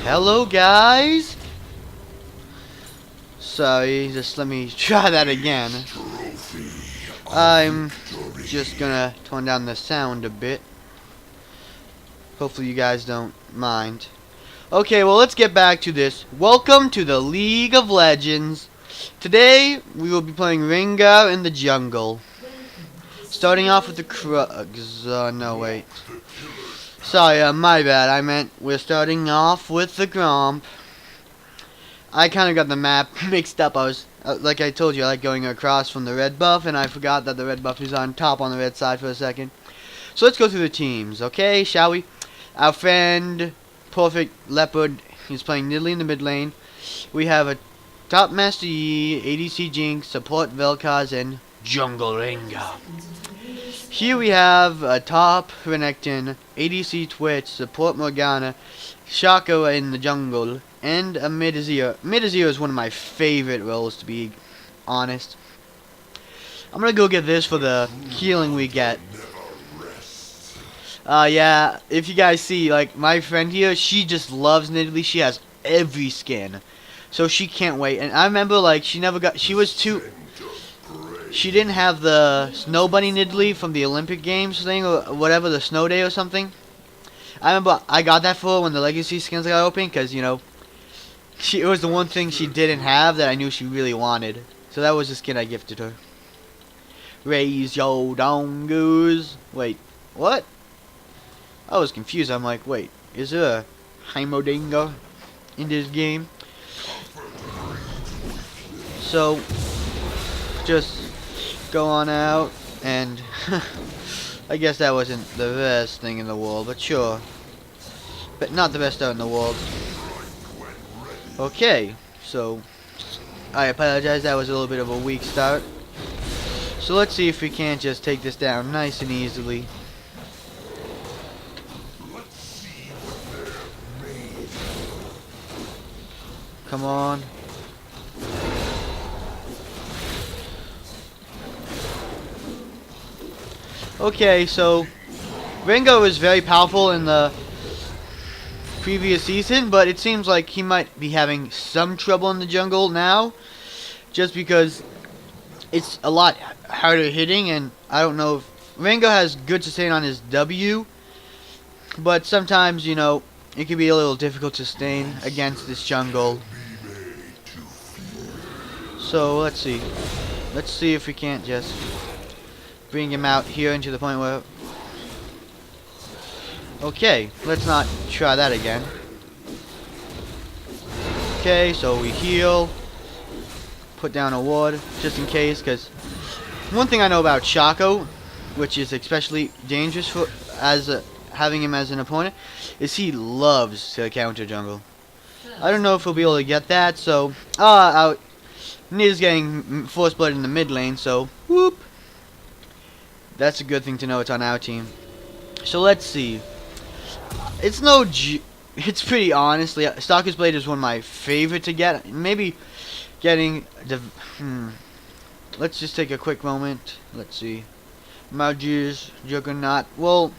Hello guys! Sorry, just let me try that again. I'm just gonna tone down the sound a bit. Hopefully you guys don't mind. Okay, well let's get back to this. Welcome to the League of Legends. Today we will be playing Rengar in the jungle. Starting off with the Krugs. No wait. Sorry, my bad. I meant we're starting off with the Gromp. I kind of got the map mixed up. I was, like I told you, I like going across from the red buff, and I forgot that the red buff is on top on the red side for a second. So let's go through the teams, okay? Shall we? Our friend, Perfect Leopard, he's playing Nidalee in the mid lane. We have a top Master Yi, ADC Jinx, support Vel'Koz, and Jungle Rengar. Here we have a top Renekton, ADC Twitch, support Morgana, Shaco in the jungle, and a mid Azir. Mid Azir is one of my favorite roles, to be honest. I'm gonna go get this for the healing we get. Yeah, if you guys see, like, my friend here, she just loves Nidalee. She has every skin. So she can't wait. And I remember, like, she didn't have the Snow Bunny Nidalee from the Olympic Games thing, or whatever, the Snow Day or something. I remember I got that for her when the Legacy skins got open, because, you know, it was the one thing she didn't have that I knew she really wanted. So that was the skin I gifted her. Raise yo dongers. Wait, what? I was confused. I'm like, wait, is there a Heimerdinger in this game? So, just go on out, and I guess that wasn't the best thing in the world, but sure. But not the best out in the world. Okay, so I apologize, that was a little bit of a weak start. So let's see if we can't just take this down nice and easily. Come on. Okay, so Rengar was very powerful in the previous season, but it seems like he might be having some trouble in the jungle now, just because it's a lot harder hitting, and I don't know if Rengar has good sustain on his W, but sometimes, you know, it can be a little difficult to sustain against this jungle. So let's see if we can't just bring him out here into the point where... Okay, let's not try that again. Okay, so we heal. Put down a ward, just in case, because one thing I know about Shaco, which is especially dangerous for having him as an opponent, is he loves to counter jungle. I don't know if he'll be able to get that, so... Nida's getting force blood in the mid lane, so... Whoop! That's a good thing to know it's on our team. So let's see. It's it's pretty, honestly. Stalker's Blade is one of my favorite to get. Maybe getting the... Let's just take a quick moment. Let's see. Magi's Juggernaut. Well,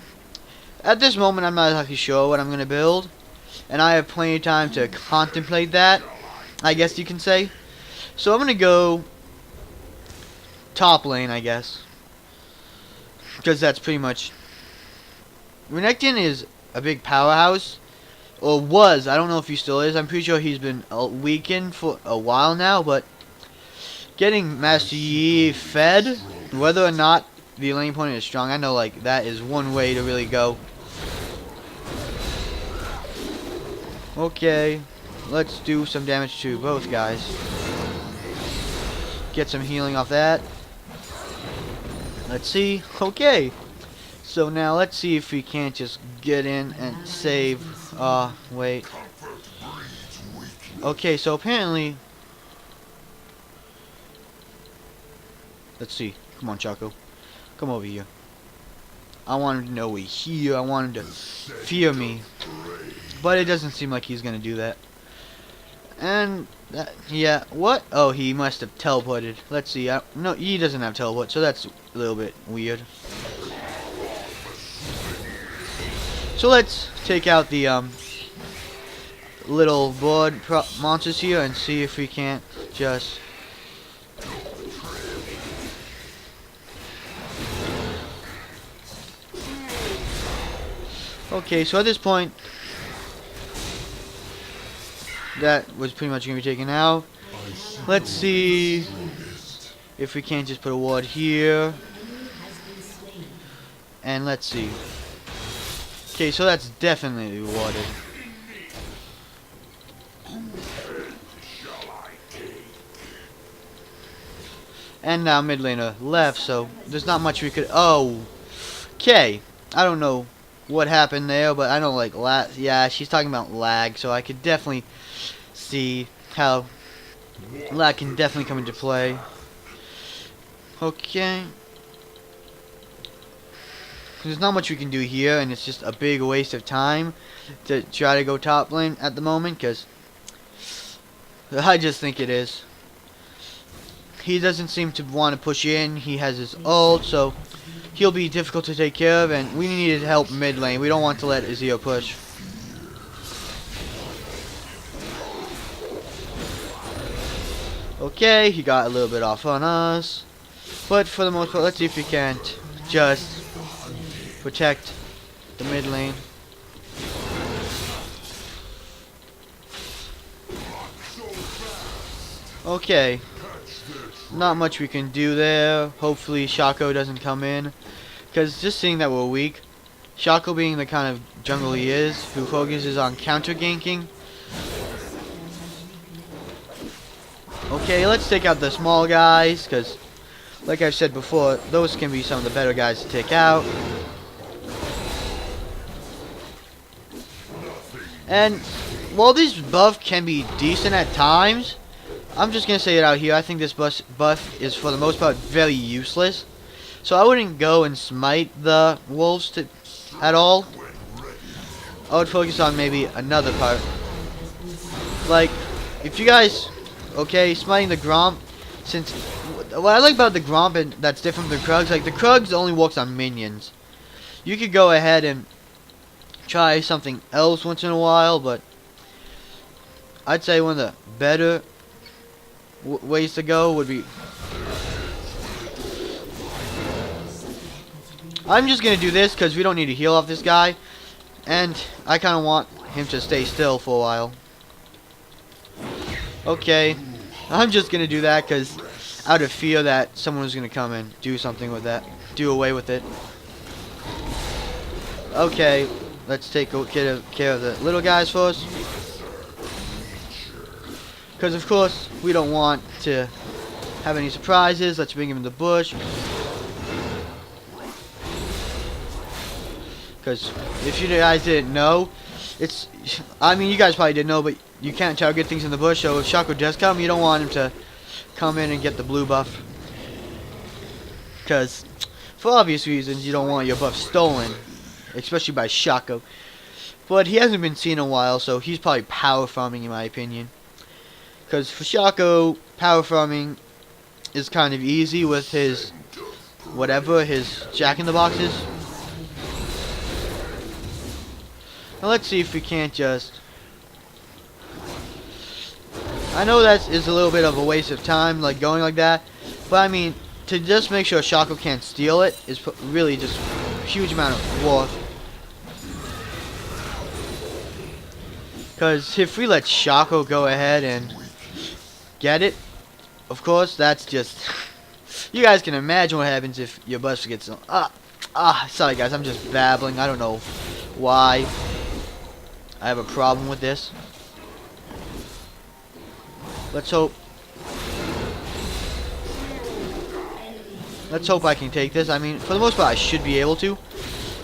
at this moment I'm not exactly sure what I'm going to build. And I have plenty of time to contemplate that, I guess you can say. So I'm going to go top lane, I guess. Because that's pretty much... Renekton is a big powerhouse. Or was. I don't know if he still is. I'm pretty sure he's been weakened for a while now. But getting Master Yi fed, whether or not the lane opponent is strong, I know like that is one way to really go. Okay. Let's do some damage to both guys. Get some healing off that. Let's see. Okay. So now let's see if we can't just get in and save. Wait. Okay, so apparently... Let's see. Come on, Chaco. Come over here. I want him to know we're here. I want him to fear me. But it doesn't seem like he's gonna do that. And... yeah, what? Oh, he must have teleported. Let's see. No, he doesn't have teleport, so that's a little bit weird. So let's take out the little board monsters here and see if we can't just... Okay, so at this point, that was pretty much going to be taken out. Let's see if we can't just put a ward here. And let's see. Okay, so that's definitely warded. And now mid laner left, so there's not much we could... Oh! Okay, I don't know what happened there, but I know like yeah, she's talking about lag, so I could definitely see how lag can definitely come into play. Okay. There's not much we can do here, and it's just a big waste of time to try to go top lane at the moment, because I just think it is. He doesn't seem to want to push in. He has his ult, so he'll be difficult to take care of, and we need help mid lane. We don't want to let Azir push. Okay, he got a little bit off on us, but for the most part, let's see if we can't just protect the mid lane. Okay, not much we can do there. Hopefully Shaco doesn't come in, because just seeing that we're weak, Shaco being the kind of jungle he is, who focuses on counter ganking. Okay, let's take out the small guys, because like I've said before, those can be some of the better guys to take out. And while this buff can be decent at times, I'm just going to say it out here, I think this buff is for the most part very useless. So I wouldn't go and smite the wolves at all. I would focus on maybe another part. Like, if you guys, okay, smiting the Gromp, since, what I like about the Gromp and that's different from the Krugs, like the Krugs only works on minions. You could go ahead and try something else once in a while, but I'd say one of the better ways to go would be... I'm just gonna do this because we don't need to heal off this guy, and I kind of want him to stay still for a while. Okay, I'm just gonna do that because out of fear that someone was gonna come and do something with that, do away with it. Okay, let's take care of the little guys first. Because of course, we don't want to have any surprises. Let's bring him in the bush. Because if you guys didn't know, it's... I mean, you guys probably didn't know, but you can't try to get things in the bush. So if Shaco does come, you don't want him to come in and get the blue buff. Because, for obvious reasons, you don't want your buff stolen. Especially by Shaco. But he hasn't been seen in a while, so he's probably power farming in my opinion. Because for Shaco, power farming is kind of easy with his, whatever, his jack-in-the-boxes. Now let's see if we can't just... I know that is a little bit of a waste of time, like going like that. But I mean, to just make sure Shaco can't steal it is really just a huge amount of worth. Because if we let Shaco go ahead and get it, of course, that's just... you guys can imagine what happens if your buff gets... sorry guys, I'm just babbling. I don't know why I have a problem with this. Let's hope... let's hope I can take this. I mean, for the most part, I should be able to.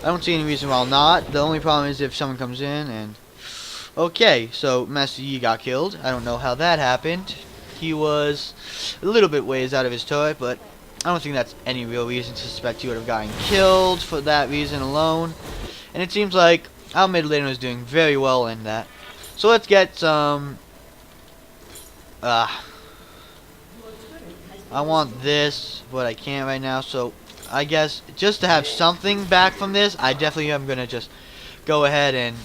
I don't see any reason why I'll not. The only problem is if someone comes in and... Okay, so Master Yi got killed. I don't know how that happened. He was a little bit ways out of his turret, but I don't think that's any real reason to suspect he would have gotten killed for that reason alone. And it seems like our mid laner is doing very well in that. So let's get some... I want this, but I can't right now, so I guess just to have something back from this, I definitely am going to just go ahead and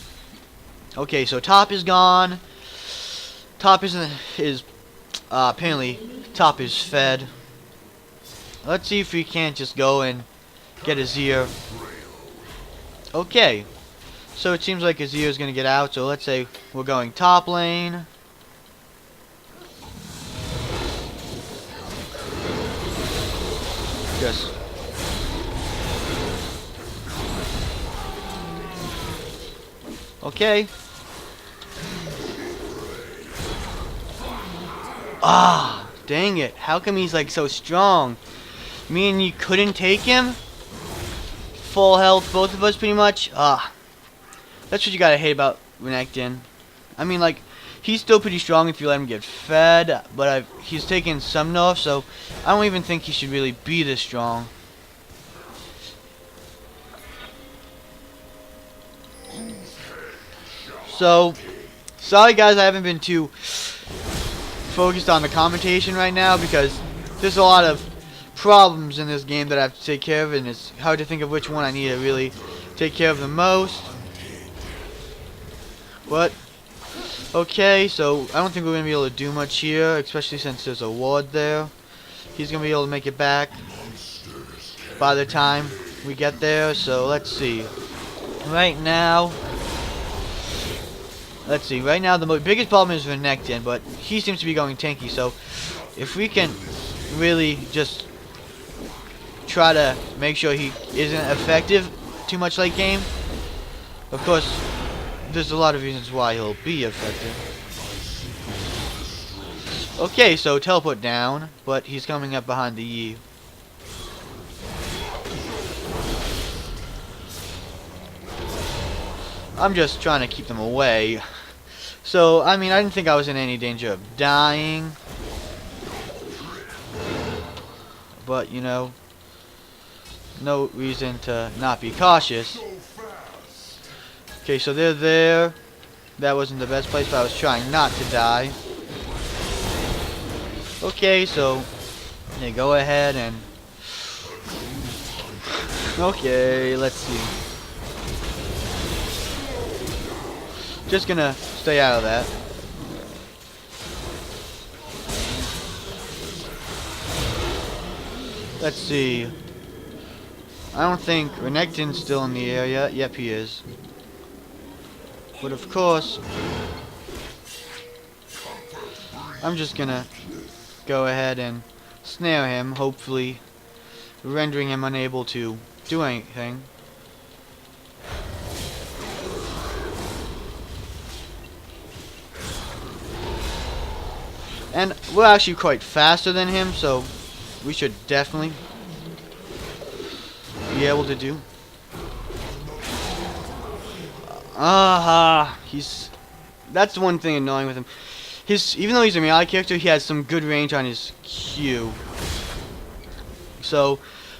Okay, so top is gone. Top is apparently top is fed. Let's see if we can't just go and get Azir. Okay, so it seems like Azir is gonna get out. So let's say we're going top lane. Just okay. Ah, dang it. How come he's like so strong? Me and you couldn't take him? Full health, both of us pretty much. Ah, that's what you gotta hate about Renekton. I mean, like, he's still pretty strong if you let him get fed, but he's taken some nerfs, so I don't even think he should really be this strong. So, sorry guys, I haven't been too focused on the commentation right now because there's a lot of problems in this game that I have to take care of, and it's hard to think of which one I need to really take care of the most. But okay, so I don't think we're gonna be able to do much here, especially since there's a ward there. He's gonna be able to make it back by the time we get there. So let's see. Right now, the biggest problem is Renekton, but he seems to be going tanky. So if we can really just try to make sure he isn't effective too much late game, of course, there's a lot of reasons why he'll be effective. Okay, so teleport down, but he's coming up behind the E. I'm just trying to keep them away. So, I mean, I didn't think I was in any danger of dying. But, you know, no reason to not be cautious. Okay, so they're there. That wasn't the best place, but I was trying not to die. Okay, so they go ahead and... Okay, let's see. Just gonna stay out of that. Let's see. I don't think Renekton's still in the area. Yep, he is. But of course, I'm just gonna go ahead and snare him, hopefully rendering him unable to do anything. And we're actually quite faster than him, so we should definitely be able to do. That's the one thing annoying with him. Even though he's a melee character, he has some good range on his Q. So,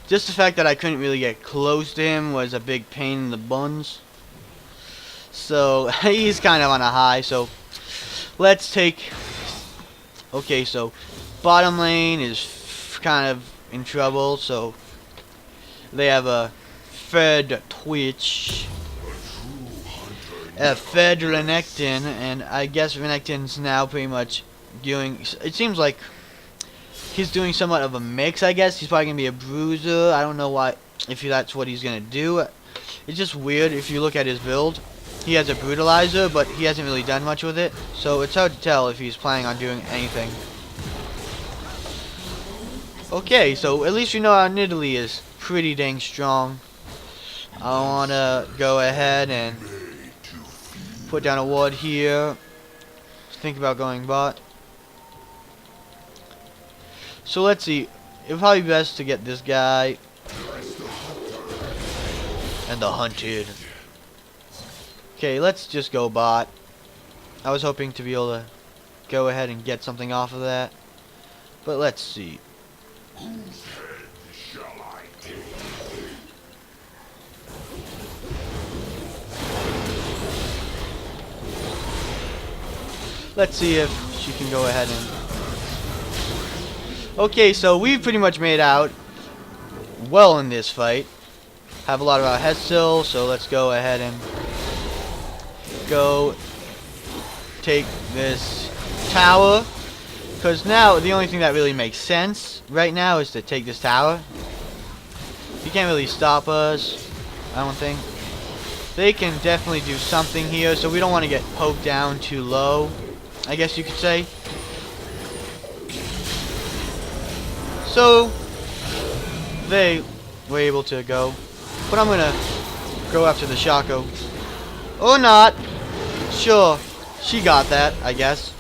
just the fact that I couldn't really get close to him was a big pain in the buns. So, he's kind of on a high, so let's take... Okay, so bottom lane is kind of in trouble, so they have a fed Twitch, a fed Renekton, and I guess Renekton's now pretty much doing, it seems like he's doing somewhat of a mix, I guess. He's probably going to be a bruiser. I don't know why, if that's what he's going to do. It's just weird if you look at his build. He has a brutalizer, but he hasn't really done much with it, so it's hard to tell if he's planning on doing anything. Okay, so at least you know our Nidalee is pretty dang strong. I want to go ahead and put down a ward here. Think about going bot. So let's see. It'd probably be best to get this guy and the hunted. Okay, let's just go bot. I was hoping to be able to go ahead and get something off of that. But let's see. Let's see if she can go ahead and... Okay, so we've pretty much made out well in this fight. Have a lot of our heads still, so let's go ahead and go take this tower. Because now the only thing that really makes sense right now is to take this tower. You can't really stop us, I don't think. They can definitely do something here, so we don't want to get poked down too low, I guess you could say. So they were able to go, but I'm gonna go after the Shaco. Or not. Sure, she got that, I guess.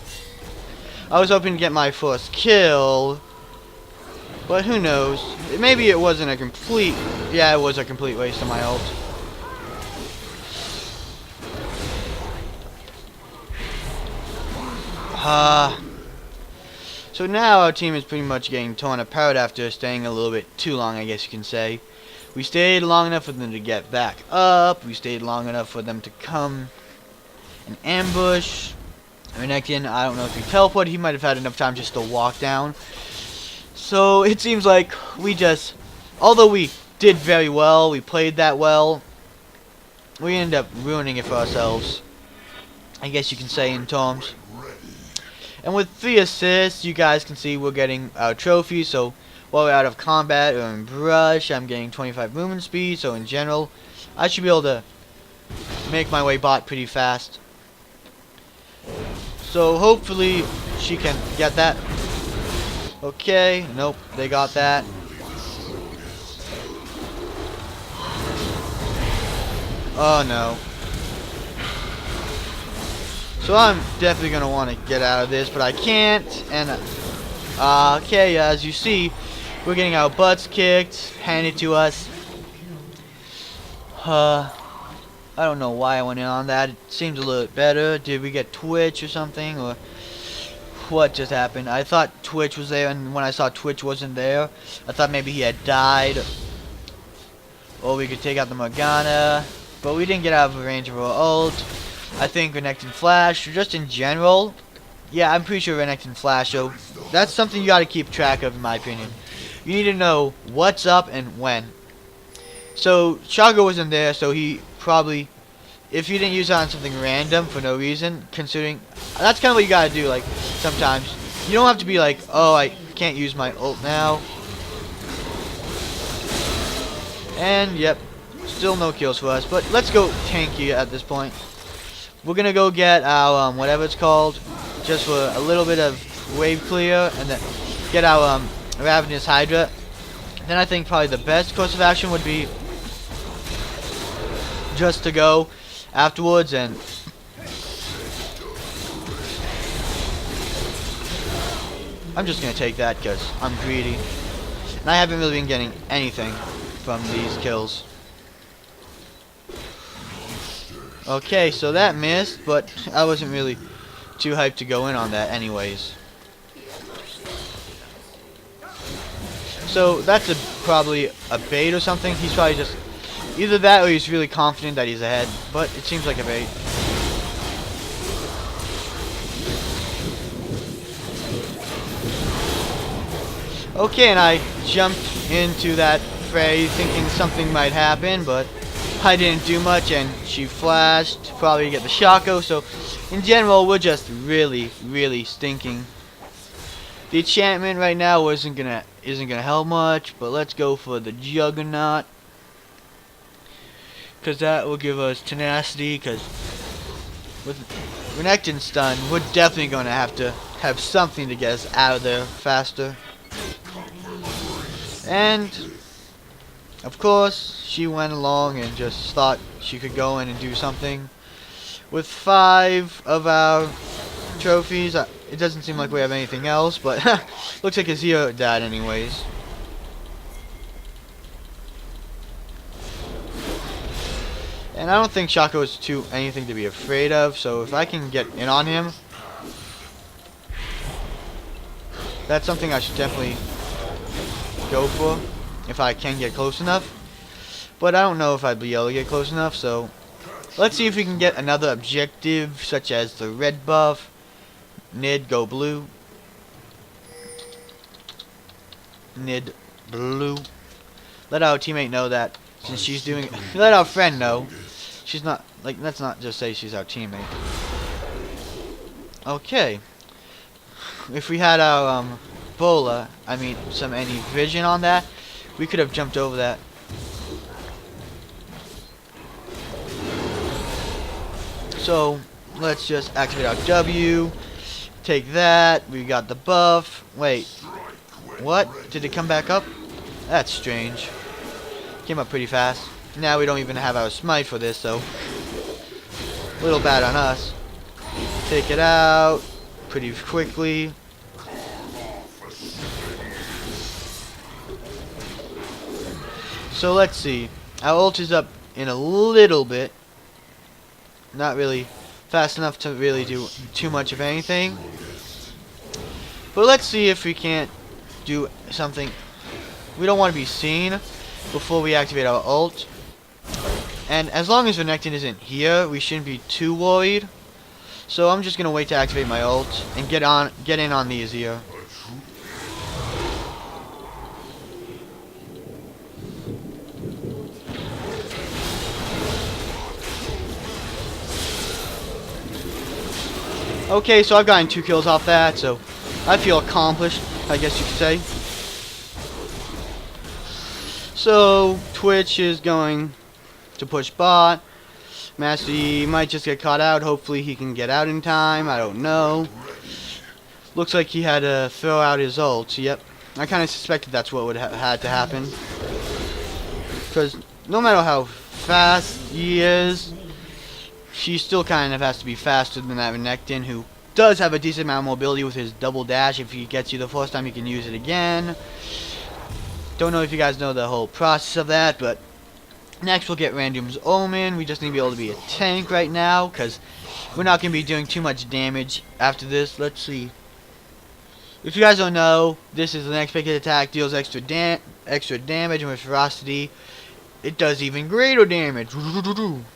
I was hoping to get my first kill, but who knows? Maybe it wasn't a complete... Yeah, it was a complete waste of my ult. So now our team is pretty much getting torn apart after staying a little bit too long, I guess you can say. We stayed long enough for them to get back up. We stayed long enough for them to come and ambush. Renekton, I don't know if he teleported. He might have had enough time just to walk down. So it seems like we just, although we did very well, we played that well, we ended up ruining it for ourselves, I guess you can say in terms. And with 3 assists, you guys can see we're getting our trophies. So while we're out of combat or in brush, I'm getting 25 movement speed. So in general, I should be able to make my way bot pretty fast. So hopefully she can get that. Okay, nope, they got that. Oh no. So I'm definitely going to want to get out of this, but I can't. And, okay, as you see, we're getting our butts kicked, handed to us. I don't know why I went in on that. It seems a little bit better. Did we get Twitch or something? Or what just happened? I thought Twitch was there, and when I saw Twitch wasn't there, I thought maybe he had died. Or we could take out the Morgana. But we didn't get out of range of our ult. I think Renekton Flash, or just in general. Yeah, I'm pretty sure Renekton Flash, so that's something you gotta keep track of in my opinion. You need to know what's up and when. So, Shaco wasn't there, so he probably, if you didn't use it on something random for no reason, considering, that's kind of what you gotta do, like, sometimes. You don't have to be like, oh, I can't use my ult now. And, yep, still no kills for us, but let's go tanky at this point. We're gonna go get our, whatever it's called, just for a little bit of wave clear, and then get our, Ravenous Hydra. Then I think probably the best course of action would be just to go afterwards and I'm just gonna take that because I'm greedy. And I haven't really been getting anything from these kills. Okay, so that missed, but I wasn't really too hyped to go in on that anyways. So that's probably a bait or something. He's probably just either that or he's really confident that he's ahead, but it seems like a bait. Okay, and I jumped into that fray thinking something might happen, but I didn't do much, and she flashed, probably to get the Shaco. So in general, we're just really, really stinking. The enchantment right now isn't gonna help much, but let's go for the Juggernaut, because that will give us tenacity. Because with Renekton stun, we're definitely gonna have to have something to get us out of there faster. And of course, she went along and just thought she could go in and do something. With 5 of our trophies, it doesn't seem like we have anything else, but looks like Azir died anyways. And I don't think Shaco is anything to be afraid of, so if I can get in on him, that's something I should definitely go for, if I can get close enough. But I don't know if I'd be able to get close enough, so let's see if we can get another objective, such as the red buff. Nid, go blue. Nid, blue. Let our teammate know that, since she's doing it. Let our friend know, She's not, like, let's not just say she's our teammate. Okay. If we had our, Bola, any vision on that, we could have jumped over that. So, let's just activate our W. Take that. We got the buff. Wait. What? Did it come back up? That's strange. Came up pretty fast. Now we don't even have our smite for this, so a little bad on us. Take it out pretty quickly. So let's see. Our ult is up in a little bit. Not really fast enough to really do too much of anything. But let's see if we can't do something. We don't want to be seen before we activate our ult. And as long as Renekton isn't here, we shouldn't be too worried. So I'm just gonna wait to activate my ult and get in on these here. Okay, so I've gotten 2 kills off that, so I feel accomplished, I guess you could say. So Twitch is going to push bot. Master Yi might just get caught out. Hopefully he can get out in time. I don't know. Looks like he had to throw out his ult. Yep. I kind of suspected that's what would had to happen. Because no matter how fast he is, she still kind of has to be faster than that Renekton, who does have a decent amount of mobility with his double dash. If he gets you the first time, you can use it again. Don't know if you guys know the whole process of that, but next we'll get Random's Omen. We just need to be able to be a tank right now, because we're not going to be doing too much damage after this. Let's see. If you guys don't know, this is an unexpected attack, deals extra damage, and with ferocity, it does even greater damage.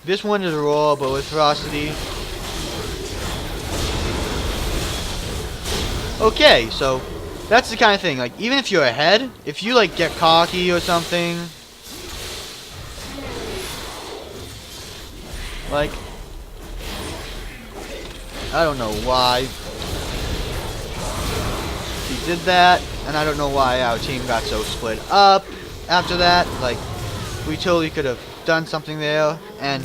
This one is raw, but with ferocity. Okay, so that's the kind of thing. Like, even if you're ahead, if you like get cocky or something, like, I don't know why he did that, and I don't know why our team got so split up after that. Like, we totally could have done something there, and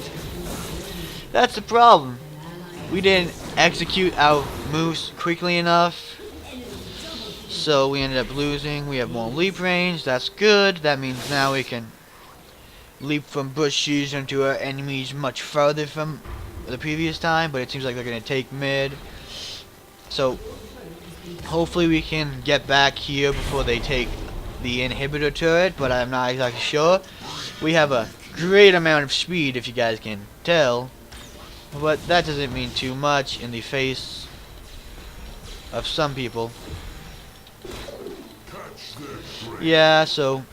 that's the problem. We didn't execute our moves quickly enough, so we ended up losing. We have more leap range. That's good. That means now we can leap from bushes into our enemies much farther from the previous time, but it seems like they're going to take mid. So hopefully we can get back here before they take the inhibitor turret, but I'm not exactly sure. We have a great amount of speed, if you guys can tell, but that doesn't mean too much in the face of some people. Yeah, so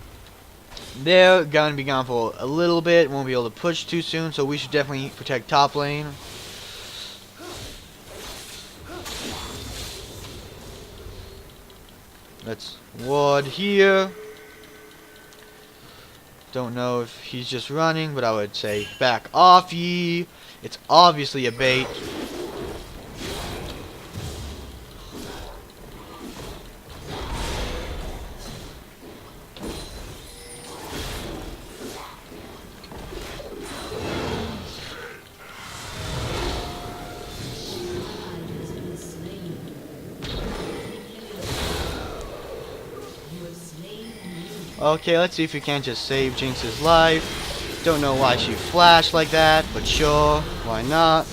they're going to be gone for a little bit, won't be able to push too soon, so we should definitely protect top lane. Let's ward here. Don't know if he's just running, but I would say back off ye. It's obviously a bait. Okay, let's see if we can't just save Jinx's life. Don't know why she flashed like that, but sure, why not?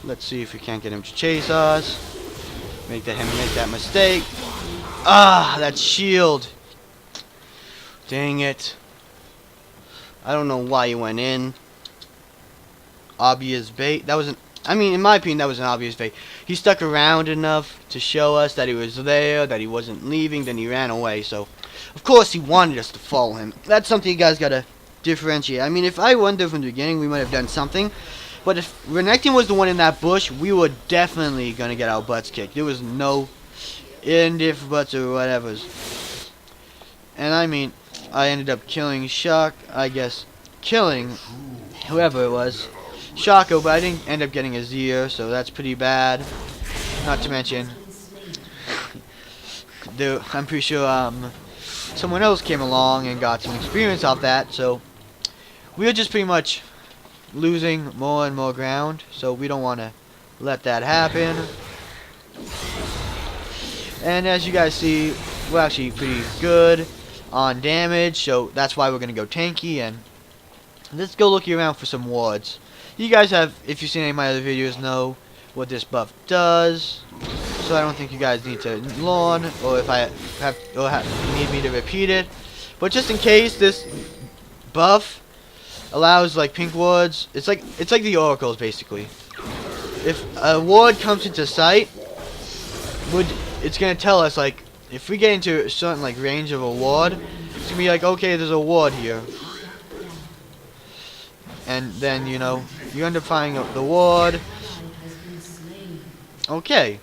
Let's see if we can't get him to chase us. Him make that mistake. Ah, that shield. Dang it. I don't know why he went in. Obvious bait. That wasn't, in my opinion, that was an obvious bait. He stuck around enough to show us that he was there, that he wasn't leaving, then he ran away. So, of course, he wanted us to follow him. That's something you guys gotta differentiate. If I went there from the beginning, we might have done something. But if Renekton was the one in that bush, we were definitely gonna get our butts kicked. There was no if buts or whatever's. And I ended up killing killing whoever it was, Shaco, but I didn't end up getting a Zir, so that's pretty bad. Not to mention, I'm pretty sure someone else came along and got some experience off that, so we were just pretty much losing more and more ground, so we don't want to let that happen. And as you guys see, we're actually pretty good on damage, so that's why we're going to go tanky. And let's go looking around for some wards. You guys have, if you've seen any of my other videos, know what this buff does, so I don't think you guys need to learn, or if I need me to repeat it. But just in case, this buff allows like pink wards. It's like the oracles basically. If a ward comes into sight, it's gonna tell us like if we get into a certain like range of a ward, it's gonna be like, okay, there's a ward here, and then you know you end up finding the ward. Okay,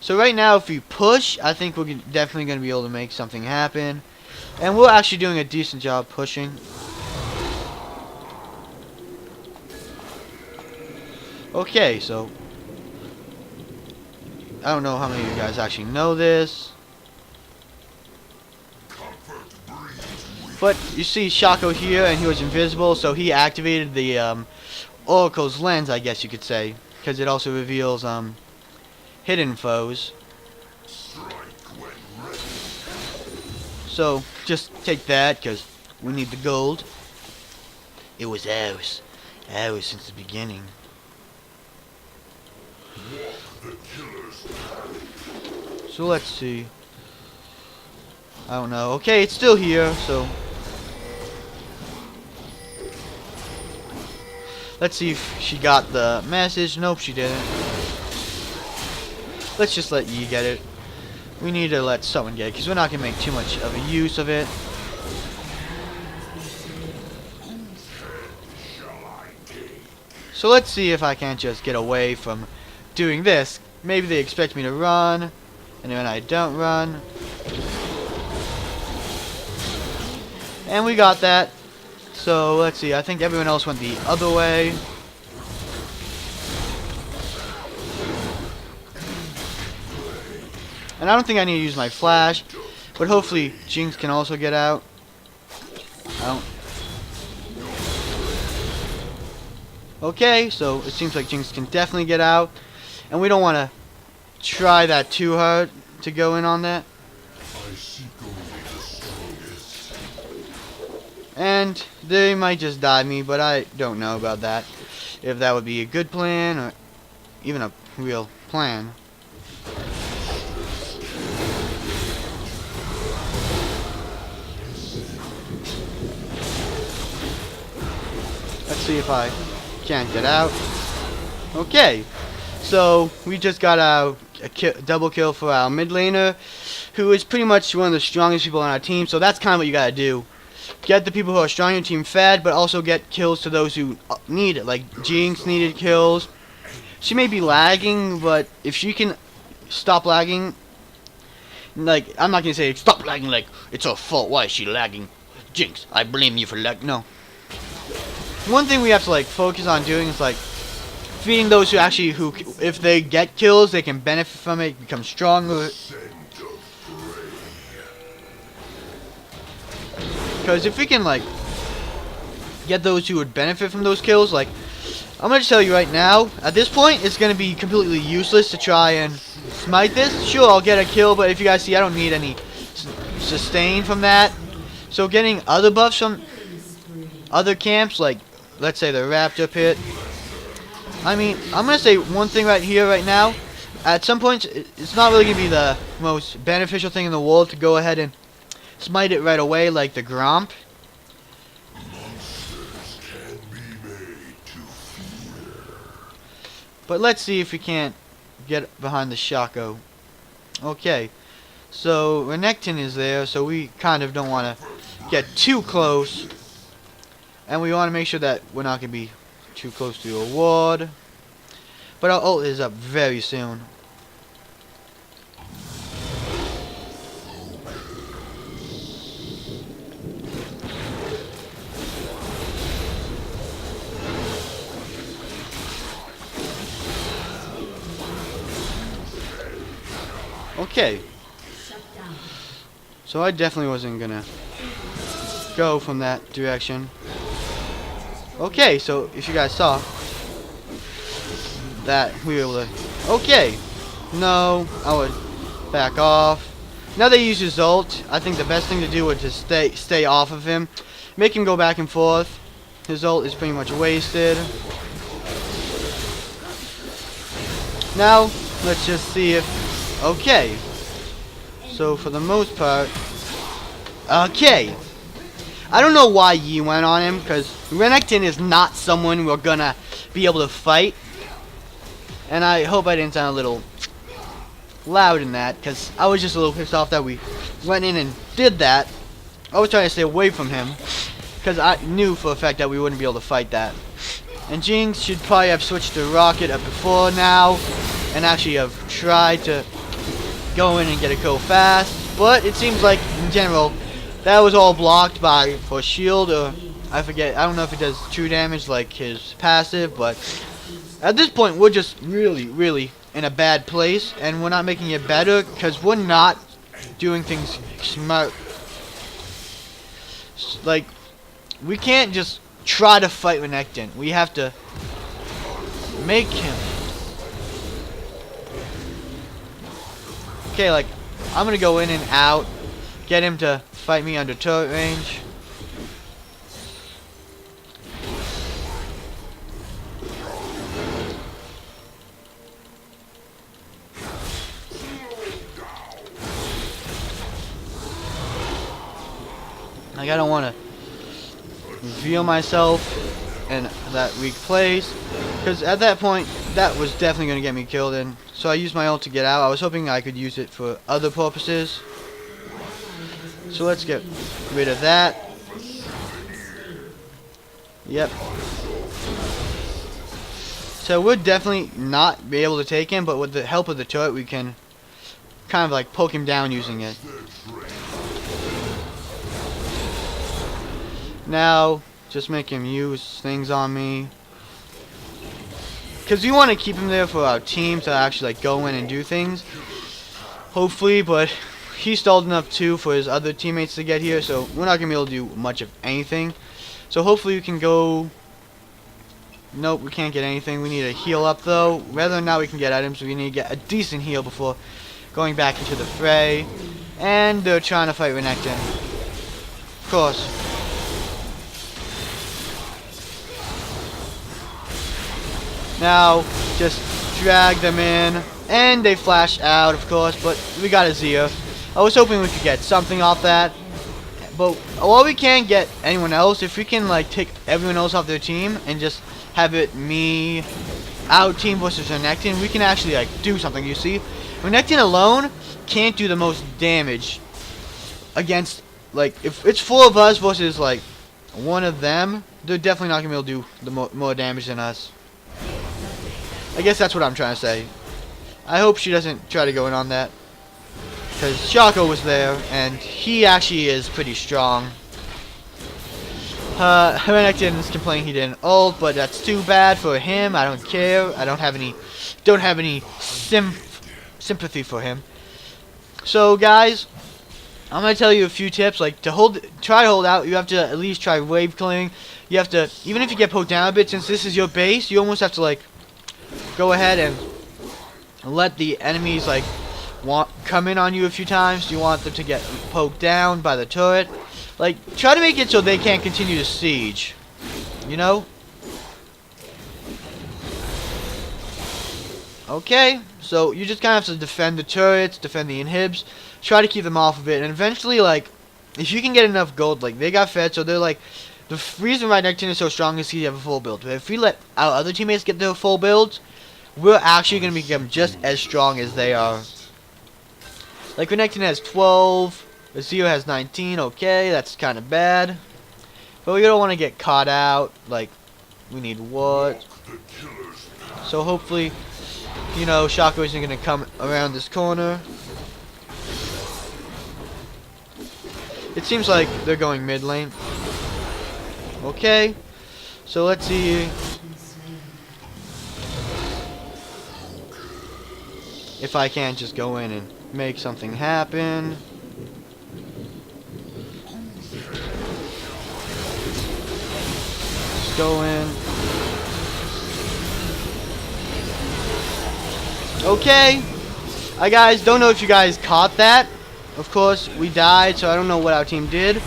so right now if we push, I think we're definitely gonna be able to make something happen, and we're actually doing a decent job pushing. Okay, so I don't know how many of you guys actually know this, but you see Shaco here, and he was invisible, so he activated the Oracle's lens, I guess you could say, because it also reveals hidden foes. So just take that, because we need the gold. It was ours since the beginning. So let's see. I don't know. Okay, it's still here, so let's see if she got the message. Nope, she didn't. Let's just let Yi get it. We need to let someone get it, because we're not going to make too much of a use of it. So let's see if I can't just get away from doing this. Maybe they expect me to run, and then I don't run. And we got that. So let's see, I think everyone else went the other way. And I don't think I need to use my flash, but hopefully Jinx can also get out. Okay, so it seems like Jinx can definitely get out, and we don't want to try that too hard to go in on that. And they might just die me, but I don't know about that. If that would be a good plan, or even a real plan. Let's see if I can't get out. Okay, so we just got a double kill for our mid laner, who is pretty much one of the strongest people on our team. So that's kind of what you gotta do. Get the people who are strong in your team fed, but also get kills to those who need it. Like Jinx needed kills. She may be lagging, but if she can stop lagging, like, I'm not gonna say stop lagging like it's her fault. Why is she lagging? Jinx, I blame you for lag. No. One thing we have to like focus on doing is like feeding those who actually if they get kills, they can benefit from it, become stronger. Because if we can like get those who would benefit from those kills, like I'm gonna just tell you right now, at this point it's gonna be completely useless to try and smite this. Sure, I'll get a kill, but if you guys see, I don't need any sustain from that. So getting other buffs from other camps, like let's say the Raptor Pit. I mean, I'm gonna say one thing right here, right now. At some points, it's not really gonna be the most beneficial thing in the world to go ahead and smite it right away, like the Gromp. But let's see if we can't get behind the Shaco. Okay, so Renekton is there, so we kind of don't want to get too close. And we want to make sure that we're not going to be too close to a ward. But our ult is up very soon. Okay. So I definitely wasn't gonna go from that direction. Okay, so if you guys saw that we were able to... Okay. No, I would back off. Now they use his ult. I think the best thing to do would just stay off of him. Make him go back and forth. His ult is pretty much wasted. Now, let's just see if... Okay. So, for the most part... Okay. I don't know why Yi went on him, because Renekton is not someone we're gonna be able to fight. And I hope I didn't sound a little loud in that, because I was just a little pissed off that we went in and did that. I was trying to stay away from him, because I knew for a fact that we wouldn't be able to fight that. And Jinx should probably have switched to Rocket up before now, and actually have tried to go in and get a kill fast. But it seems like, in general, that was all blocked by for shield, or I forget. I don't know if it does true damage like his passive, but at this point we're just really in a bad place, and we're not making it better because we're not doing things smart. Like, we can't just try to fight Renekton. We have to make him. Okay, like, I'm gonna go in and out, get him to fight me under turret range. Like, I don't want to reveal myself in that weak place, because at that point that was definitely going to get me killed, and so I used my ult to get out. I was hoping I could use it for other purposes, so let's get rid of that. Yep. So we'll definitely not be able to take him, but with the help of the turret we can kind of like poke him down using it. Now, just make him use things on me, because we want to keep him there for our team to actually like go in and do things, hopefully. But he stalled enough too for his other teammates to get here, so we're not gonna be able to do much of anything. So hopefully we can go. Nope, we can't get anything. We need a heal up though. Whether or not we can get items, we need to get a decent heal before going back into the fray. And they're trying to fight Renekton, of course. Now, just drag them in, and they flash out, of course, but we got a Zia. I was hoping we could get something off that, but while we can't get anyone else, if we can like take everyone else off their team and just have it me, our team versus Renekton, we can actually like do something. You see, Renekton alone can't do the most damage against, like, if it's 4 of us versus like 1 of them, they're definitely not gonna be able to do the more damage than us. I guess that's what I'm trying to say. I hope she doesn't try to go in on that, because Shaco was there, and he actually is pretty strong. Renekton is complaining he didn't ult, but that's too bad for him. I don't care. I don't have any sympathy for him. So guys, I'm gonna tell you a few tips. Like, to try to hold out, you have to at least try wave clearing. You have to, even if you get poked down a bit, since this is your base, you almost have to like go ahead and let the enemies like come in on you a few times. You want them to get poked down by the turret. Like, try to make it so they can't continue to siege, you know? Okay, so you just kind of have to defend the turrets, defend the inhibs, try to keep them off of it, and eventually, like, if you can get enough gold, like, they got fed, so they're like, the reason why Renekton is so strong is he have a full build. But if we let our other teammates get their full builds, we're actually going to become just as strong as they are. Like, Renekton has 12, Azio has 19, okay, that's kind of bad. But we don't want to get caught out, like, we need wood. So hopefully, you know, Shaco isn't going to come around this corner. It seems like they're going mid lane. Okay, so let's see if I can't just go in and make something happen. Let's go in. Okay. I guys don't know if you guys caught that. Of course, we died, so I don't know what our team did.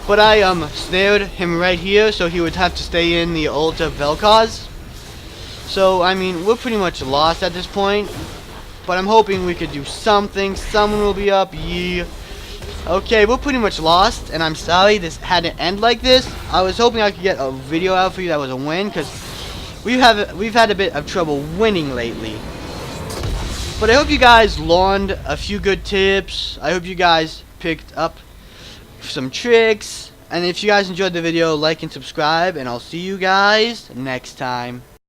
But I snared him right here, so he would have to stay in the ult of Vel'Koz. So, I mean, we're pretty much lost at this point. But I'm hoping we could do something. Someone will be up. Yeah. Okay, we're pretty much lost, and I'm sorry this had to end like this. I was hoping I could get a video out for you that was a win, because we've had a bit of trouble winning lately. But I hope you guys learned a few good tips. I hope you guys picked up some tricks. And if you guys enjoyed the video, like and subscribe. And I'll see you guys next time.